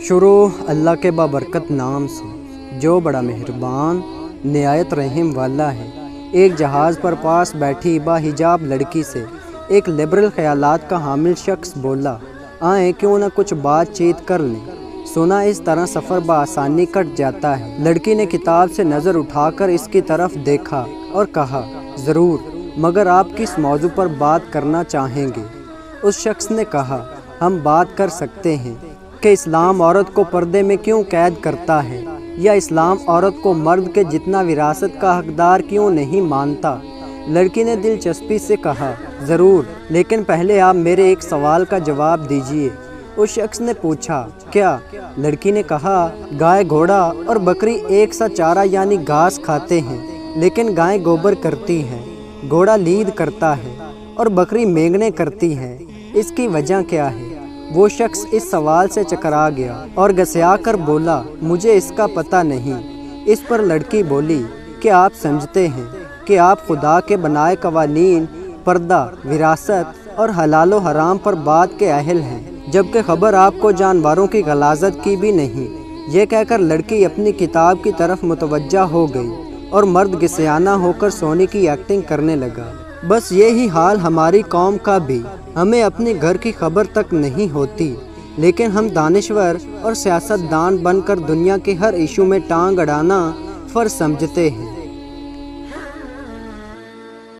شروع اللہ کے بابرکت نام سے جو بڑا مہربان نہایت رحم والا ہے۔ ایک جہاز پر پاس بیٹھی با حجاب لڑکی سے ایک لبرل خیالات کا حامل شخص بولا، آئیں کیوں نہ کچھ بات چیت کر لیں، سنا اس طرح سفر بآسانی کٹ جاتا ہے۔ لڑکی نے کتاب سے نظر اٹھا کر اس کی طرف دیکھا اور کہا، ضرور، مگر آپ کس موضوع پر بات کرنا چاہیں گے؟ اس شخص نے کہا، ہم بات کر سکتے ہیں کہ اسلام عورت کو پردے میں کیوں قید کرتا ہے، یا اسلام عورت کو مرد کے جتنا وراثت کا حقدار کیوں نہیں مانتا؟ لڑکی نے دلچسپی سے کہا، ضرور، لیکن پہلے آپ میرے ایک سوال کا جواب دیجیے۔ اس شخص نے پوچھا، کیا؟ لڑکی نے کہا، گائے، گھوڑا اور بکری ایک سا چارہ یعنی گھاس کھاتے ہیں، لیکن گائے گوبر کرتی ہے، گھوڑا لید کرتا ہے اور بکری مینگنے کرتی ہے، اس کی وجہ کیا ہے؟ وہ شخص اس سوال سے چکرا گیا اور گھسیا کر بولا، مجھے اس کا پتہ نہیں۔ اس پر لڑکی بولی کہ آپ سمجھتے ہیں کہ آپ خدا کے بنائے قوانین، پردہ، وراثت اور حلال و حرام پر بات کے اہل ہیں، جبکہ خبر آپ کو جانوروں کی غلاظت کی بھی نہیں۔ یہ کہہ کر لڑکی اپنی کتاب کی طرف متوجہ ہو گئی اور مرد گسیانہ ہو کر سونے کی ایکٹنگ کرنے لگا۔ بس یہی حال ہماری قوم کا بھی، ہمیں اپنے گھر کی خبر تک نہیں ہوتی، لیکن ہم دانشور اور سیاست دان بن کر دنیا کے ہر ایشو میں ٹانگ اڑانا فرض سمجھتے ہیں۔